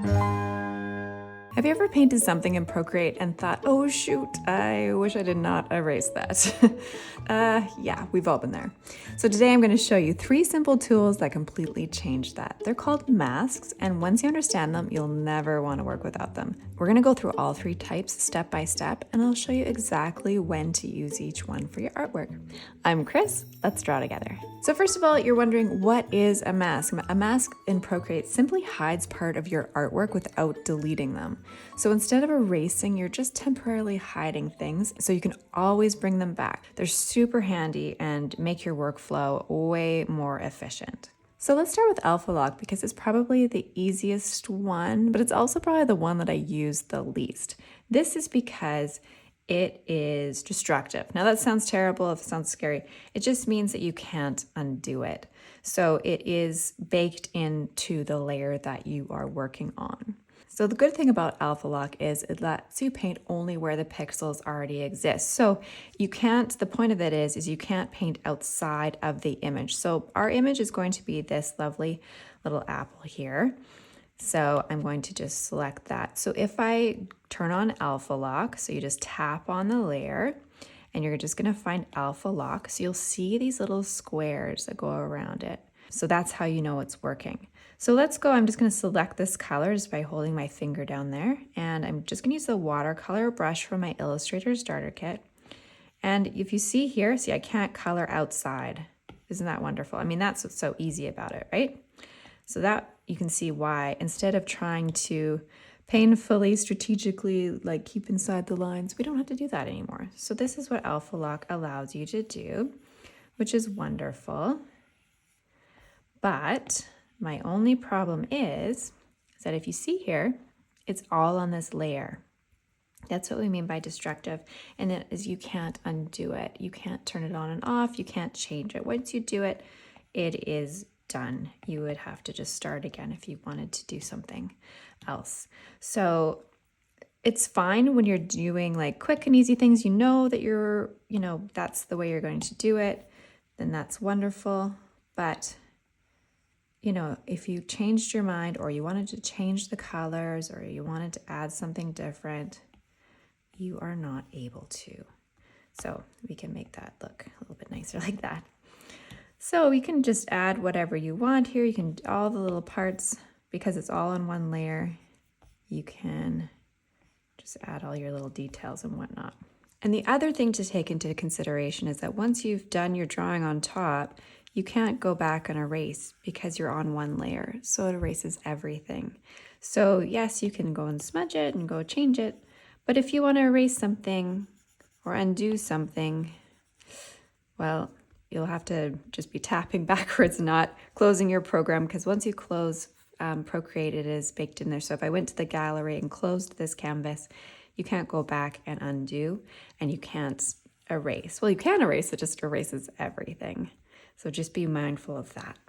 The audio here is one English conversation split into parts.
Have you ever painted something in Procreate and thought, oh shoot, I wish I did not erase that? Yeah, we've all been there. So today I'm going to show you 3 simple tools that completely change that. They're called masks, and once you understand them, you'll never want to work without them. We're going to go through all 3 types step by step, and I'll show you exactly when to use each one for your artwork. I'm Chris, let's draw together. So first of all, you're wondering, what is a mask? A mask in Procreate simply hides part of your artwork without deleting them. So instead of erasing, you're just temporarily hiding things so you can always bring them back. They're super handy and make your workflow way more efficient. So let's start with Alpha Lock because it's probably the easiest one, but it's also probably the one that I use the least. This is because it is destructive. Now that sounds terrible, it sounds scary. It just means that you can't undo it. So it is baked into the layer that you are working on. So the good thing about Alpha Lock is it lets you paint only where the pixels already exist. So you can't, the point of it is you can't paint outside of the image. So our image is going to be this lovely little apple here. So I'm going to just select that. So if I turn on Alpha Lock, so you just tap on the layer and you're just gonna find Alpha Lock. So you'll see these little squares that go around it. So that's how you know it's working. So let's go, I'm just gonna select this color just by holding my finger down there. And I'm just gonna use the watercolor brush from my Illustrator starter kit. And if you see here, see I can't color outside. Isn't that wonderful? I mean, that's what's so easy about it, right? So that you can see why, instead of trying to painfully, strategically, like keep inside the lines, we don't have to do that anymore. So this is what Alpha Lock allows you to do, which is wonderful. But my only problem is that if you see here, it's all on this layer. That's what we mean by destructive, and it is you can't undo it. You can't turn it on and off. You can't change it. Once you do it, it is done. You would have to just start again if you wanted to do something else. So it's fine when you're doing like quick and easy things, you know that you're, that's the way you're going to do it, then that's wonderful. But if you changed your mind or you wanted to change the colors or you wanted to add something different, you are not able to. So we can make that look a little bit nicer like that. So we can just add whatever you want here. You can, all the little parts, because it's all in one layer, you can just add all your little details and whatnot. And the other thing to take into consideration is that once you've done your drawing on top, you can't go back and erase because you're on one layer. So it erases everything. So yes, you can go and smudge it and go change it. But if you want to erase something or undo something, well, you'll have to just be tapping backwards, not closing your program, because once you close Procreate, it is baked in there. So if I went to the gallery and closed this canvas, you can't go back and undo, and you can't erase. Well, you can erase, it just erases everything. So just be mindful of that.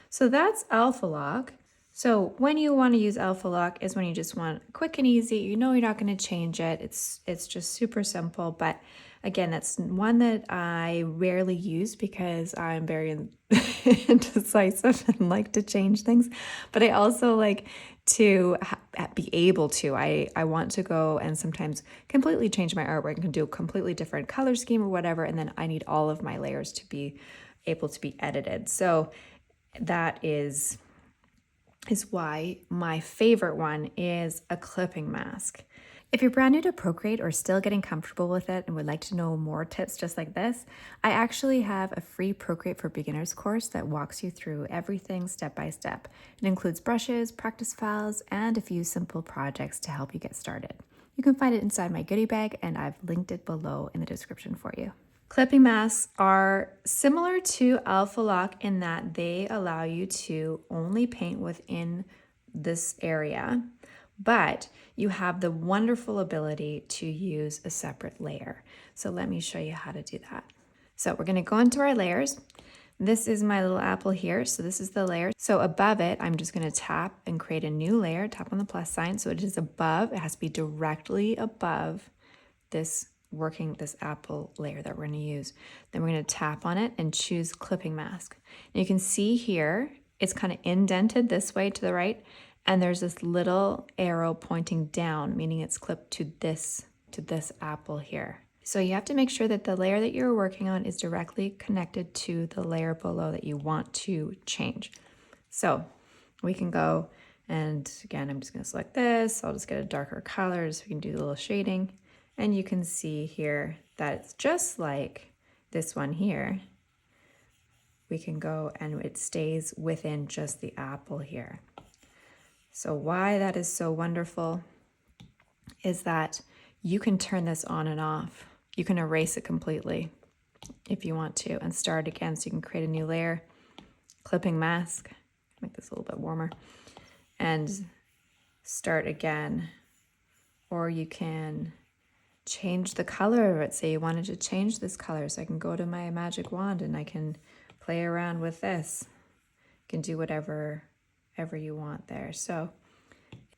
So that's Alpha Lock. So when you want to use Alpha Lock is when you just want quick and easy. You know you're not going to change it. It's just super simple. But again, that's one that I rarely use because I'm very indecisive and like to change things. But I also like to be able to. I want to go and sometimes completely change my artwork and do a completely different color scheme or whatever. And then I need all of my layers to be able to be edited. So that is why my favorite one is a clipping mask. If you're brand new to Procreate or still getting comfortable with it and would like to know more tips just like this, I actually have a free Procreate for Beginners course that walks you through everything step by step. It includes brushes, practice files, and a few simple projects to help you get started. You can find it inside my goodie bag, and I've linked it below in the description for you. Clipping masks are similar to Alpha Lock in that they allow you to only paint within this area, but you have the wonderful ability to use a separate layer. So let me show you how to do that. So we're going to go into our layers. This is my little apple here. So this is the layer. So above it, I'm just going to tap and create a new layer, tap on the plus sign. So it is above, it has to be directly above this apple layer that we're going to use. Then we're going to tap on it and choose clipping mask. And you can see here, it's kind of indented this way to the right, And there's this little arrow pointing down, meaning it's clipped to this apple here. So you have to make sure that the layer that you're working on is directly connected to the layer below that you want to change. So we can go, and again, I'm just going to select this. I'll just get a darker color so we can do a little shading. And you can see here that it's just like this one here. We can go and it stays within just the apple here. So why that is so wonderful is that you can turn this on and off. You can erase it completely if you want to and start again. So you can create a new layer, clipping mask, make this a little bit warmer, and start again. Or you can change the color of it. Say you wanted to change this color, so I can go to my magic wand and I can play around with this. You can do whatever you want there. So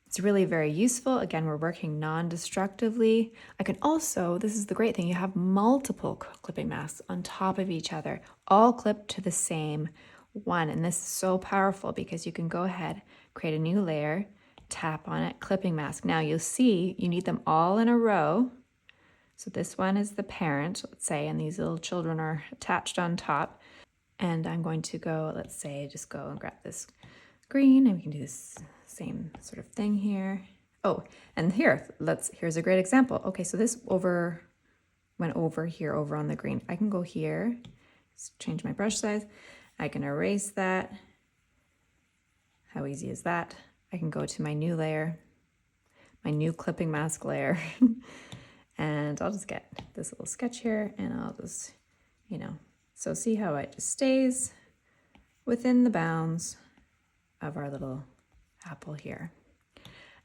it's really very useful. Again, we're working non-destructively. I can also, this is the great thing, you have multiple clipping masks on top of each other, all clipped to the same one. And this is so powerful because you can go ahead, create a new layer, tap on it, clipping mask. Now you'll see you need them all in a row. So this one is the parent, let's say, and these little children are attached on top. And I'm going to go, let's say, just go and grab this green, and we can do this same sort of thing here. Oh, and here's a great example. Okay, so this went over here, over on the green. I can go here, change my brush size. I can erase that. How easy is that? I can go to my new layer, my new clipping mask layer, and I'll just get this little sketch here, and I'll just, so see how it just stays within the bounds of our little apple here.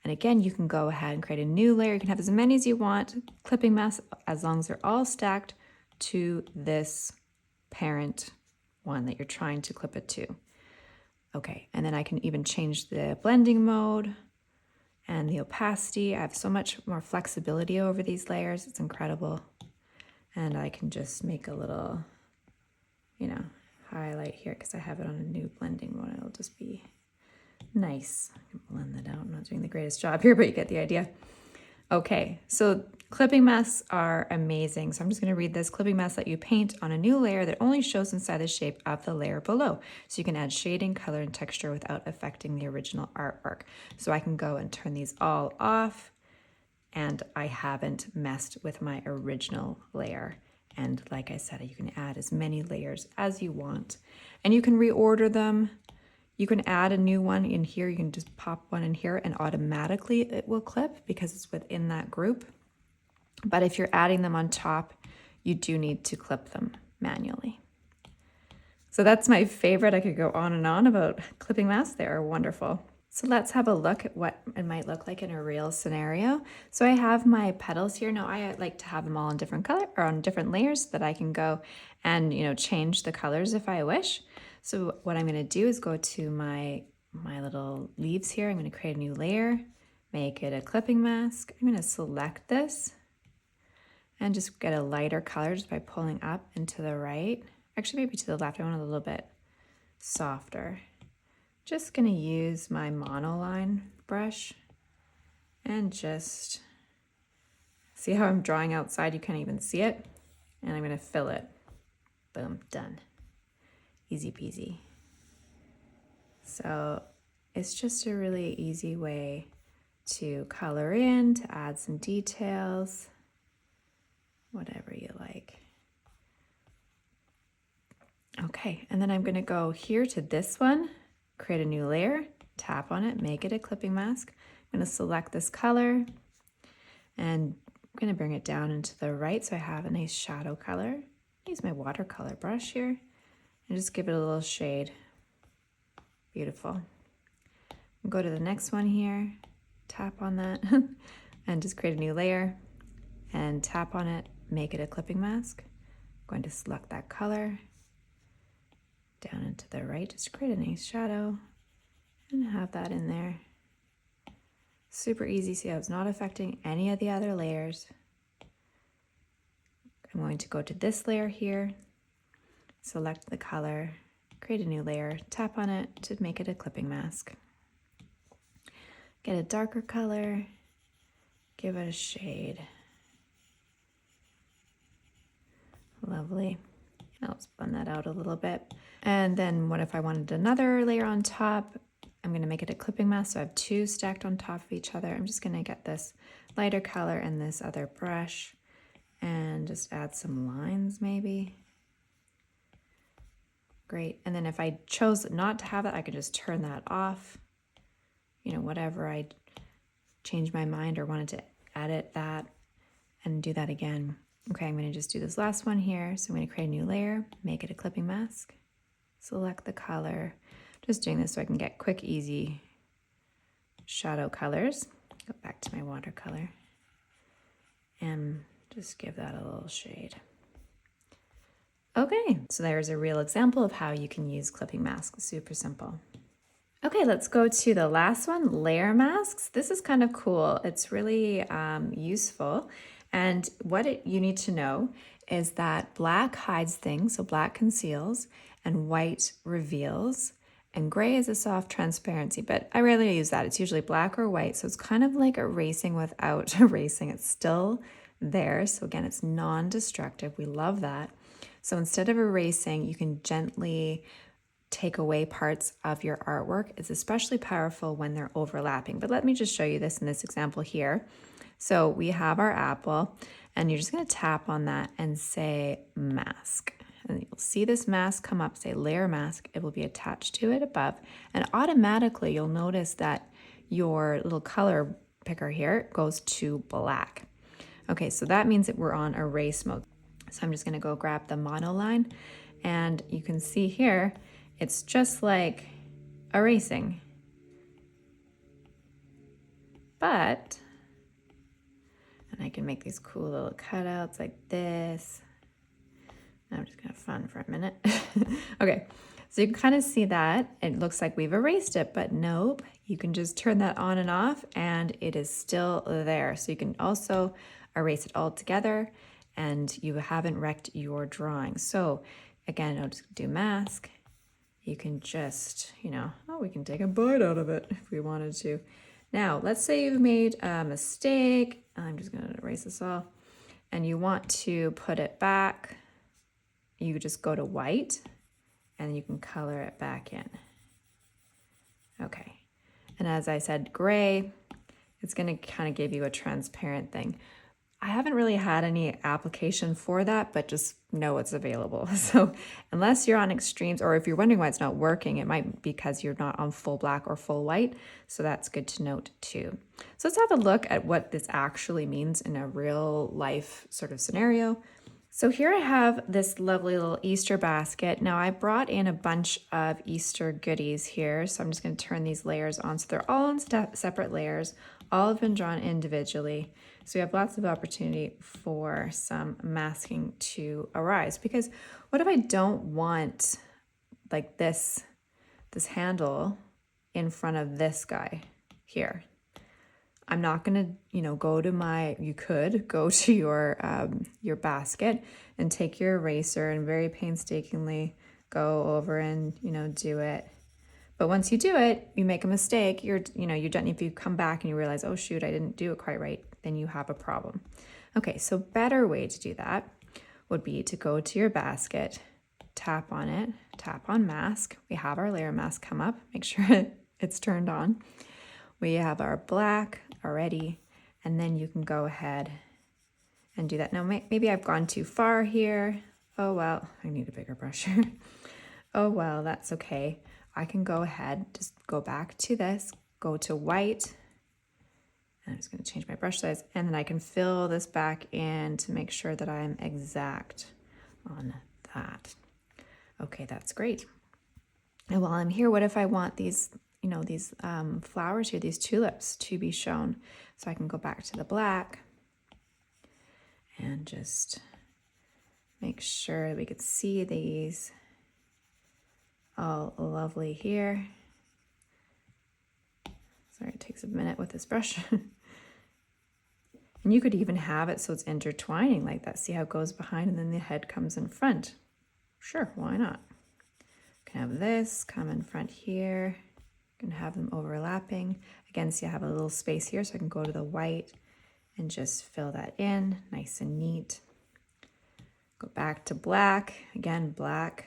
And again, you can go ahead and create a new layer. You can have as many as you want, clipping masks, as long as they're all stacked to this parent one that you're trying to clip it to. Okay, and then I can even change the blending mode and the opacity. I have so much more flexibility over these layers. It's incredible. And I can just make a little, highlight here because I have it on a new blending mode. It'll just be nice. I can blend that out. I'm not doing the greatest job here, but you get the idea. Okay, so clipping masks are amazing. So I'm just going to read this. Clipping masks let you paint on a new layer that only shows inside the shape of the layer below. So you can add shading, color, and texture without affecting the original artwork. So I can go and turn these all off, and I haven't messed with my original layer. And like I said, you can add as many layers as you want, and you can reorder them. You can add a new one in here. You can just pop one in here and automatically it will clip because it's within that group. But if you're adding them on top, you do need to clip them manually. So that's my favorite. I could go on and on about clipping masks. They are wonderful. So let's have a look at what it might look like in a real scenario. So I have my petals here. Now I like to have them all in different color or on different layers so that I can go and change the colors if I wish. So what I'm going to do is go to my little leaves here. I'm going to create a new layer, make it a clipping mask. I'm going to select this and just get a lighter color just by pulling up and to the right. Actually, maybe to the left. I want it a little bit softer. Just going to use my monoline brush and just see how I'm drawing outside. You can't even see it. And I'm going to fill it. Boom, done. Easy peasy. So it's just a really easy way to color in, to add some details, whatever you like. Okay, and then I'm going to go here to this one, create a new layer, tap on it, make it a clipping mask. I'm going to select this color and I'm going to bring it down into the right so I have a nice shadow color. Use my watercolor brush here and just give it a little shade. Beautiful. Go to the next one here, tap on that and just create a new layer and tap on it, make it a clipping mask. I'm going to select that color, down into the right, just create a nice shadow and have that in there. Super easy, see how it's not affecting any of the other layers. I'm going to go to this layer here, select the color, create a new layer, tap on it to make it a clipping mask. get a darker color, give it a shade. Lovely. I'll just blend that out a little bit. And then what if I wanted another layer on top? I'm going to make it a clipping mask, so I have two stacked on top of each other. I'm just going to get this lighter color and this other brush and just add some lines maybe. Great. And then if I chose not to have that, I could just turn that off. You know, whatever I changed my mind or wanted to edit that and do that again. Okay, I'm going to just do this last one here. So I'm going to create a new layer, make it a clipping mask, select the color. Just doing this so I can get quick, easy shadow colors. Go back to my watercolor and just give that a little shade. Okay, so there's a real example of how you can use clipping masks. Super simple. Okay, let's go to the last one, layer masks. This is kind of cool. It's really useful. And what you need to know is that black hides things, so black conceals, and white reveals, and gray is a soft transparency, but I rarely use that. It's usually black or white, so it's kind of like erasing without erasing. It's still there, so again, it's non-destructive. We love that. So instead of erasing, you can gently take away parts of your artwork. It's especially powerful when they're overlapping. But let me just show you this in this example here. So we have our apple, and you're just going to tap on that and say mask. And you'll see this mask come up, say layer mask. It will be attached to it above, and automatically you'll notice that your little color picker here goes to black. Okay, so that means that we're on erase mode. So I'm just going to go grab the monoline, and you can see here, it's just like erasing. But, and I can make these cool little cutouts like this. I'm just gonna have fun for a minute. Okay, so you can kind of see that. It looks like we've erased it, but nope. You can just turn that on and off and it is still there. So you can also erase it all together and you haven't wrecked your drawing. So again, I'll just do mask. You can just, you know, oh, we can take a bite out of it if we wanted to. Now, let's say you've made a mistake. I'm just gonna erase this all. And you want to put it back. You just go to white and you can color it back in. Okay. And as I said, gray, it's going to kind of give you a transparent thing. I haven't really had any application for that, but just know it's available. So unless you're on extremes, or if you're wondering why it's not working, it might be because you're not on full black or full white. So that's good to note too. So let's have a look at what this actually means in a real life sort of scenario. So here I have this lovely little Easter basket. Now I brought in a bunch of Easter goodies here. So I'm just going to turn these layers on. So they're all on separate layers. All have been drawn individually. So we have lots of opportunity for some masking to arise. Because what if I don't want like this handle in front of this guy here? I'm not going to, go to you could go to your basket and take your eraser and very painstakingly go over and, do it. But once you do it, you make a mistake, you're done. If you come back and you realize, oh shoot, I didn't do it quite right, then you have a problem. Okay, so better way to do that would be to go to your basket, tap on it, tap on mask. We have our layer mask come up, make sure it's turned on. We have our black already, and then you can go ahead and do that. Now, maybe I've gone too far here. Oh, well, I need a bigger brush. Oh, well, that's okay. I can go ahead, just go back to this, go to white. I'm just going to change my brush size, and then I can fill this back in to make sure that I'm exact on that. Okay, that's great. And while I'm here, what if I want these flowers here, these tulips to be shown? So I can go back to the black and just make sure that we could see these all lovely here. Sorry, it takes a minute with this brush. And you could even have it so it's intertwining like that. See how it goes behind and then the head comes in front. Sure, why not? You can have this come in front here. Gonna have them overlapping. Again, see I have a little space here, so I can go to the white and just fill that in, nice and neat. Go back to black, again, black.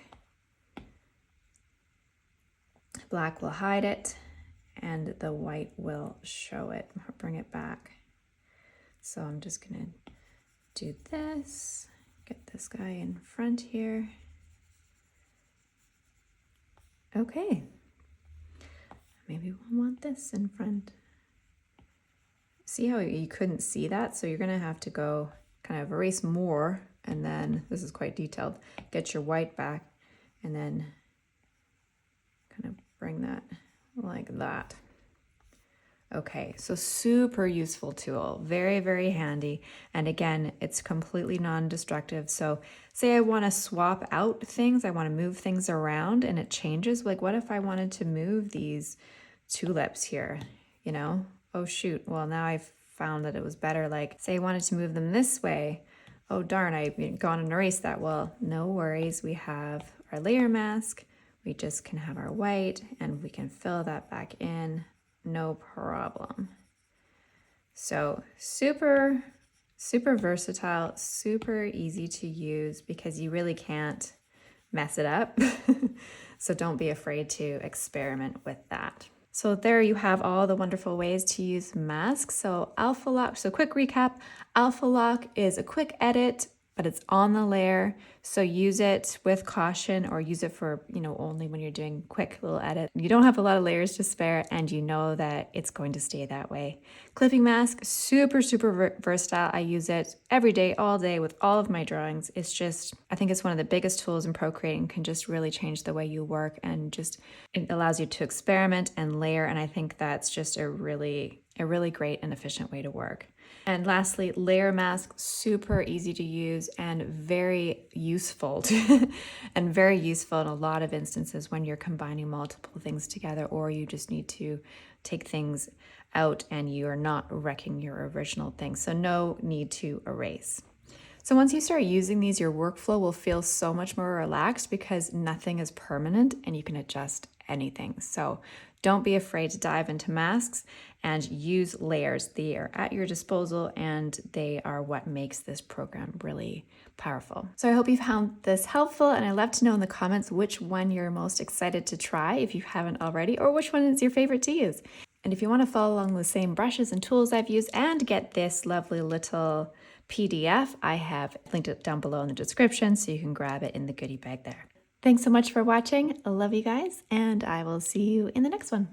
Black will hide it, and the white will show it, bring it back. So I'm just gonna do this, get this guy in front here. Okay, maybe we'll want this in front. See how you couldn't see that? So you're gonna have to go kind of erase more, and then, this is quite detailed, get your white back, and then kind of bring that like that. Okay, so super useful tool, very, very handy. And again, it's completely non-destructive. So say I want to swap out things, I want to move things around and it changes. Like what if I wanted to move these tulips here, you know? Oh shoot, well now I've found that it was better. Like say I wanted to move them this way. Oh darn, I've gone and erased that. Well, no worries, we have our layer mask. We just can have our white and we can fill that back in. No problem. So super, super versatile, super easy to use because you really can't mess it up. So don't be afraid to experiment with that. So there you have all the wonderful ways to use masks. So Alpha Lock, so quick recap, Alpha Lock is a quick edit, but it's on the layer. So use it with caution or use it for, only when you're doing quick little edit. You don't have a lot of layers to spare and you know that it's going to stay that way. Clipping mask, super, super versatile. I use it every day, all day with all of my drawings. It's just, I think it's one of the biggest tools in Procreate and can just really change the way you work and just, it allows you to experiment and layer. And I think that's just a really great and efficient way to work. And lastly, layer mask, super easy to use and very useful and very useful in a lot of instances when you're combining multiple things together or you just need to take things out and you are not wrecking your original thing. So no need to erase. So once you start using these, your workflow will feel so much more relaxed because nothing is permanent and you can adjust anything. So don't be afraid to dive into masks and use layers. They are at your disposal and they are what makes this program really powerful. So I hope you found this helpful and I'd love to know in the comments which one you're most excited to try if you haven't already, or which one is your favorite to use. And if you want to follow along the same brushes and tools I've used and get this lovely little PDF, I have linked it down below in the description so you can grab it in the goodie bag there. Thanks so much for watching. I love you guys, and I will see you in the next one.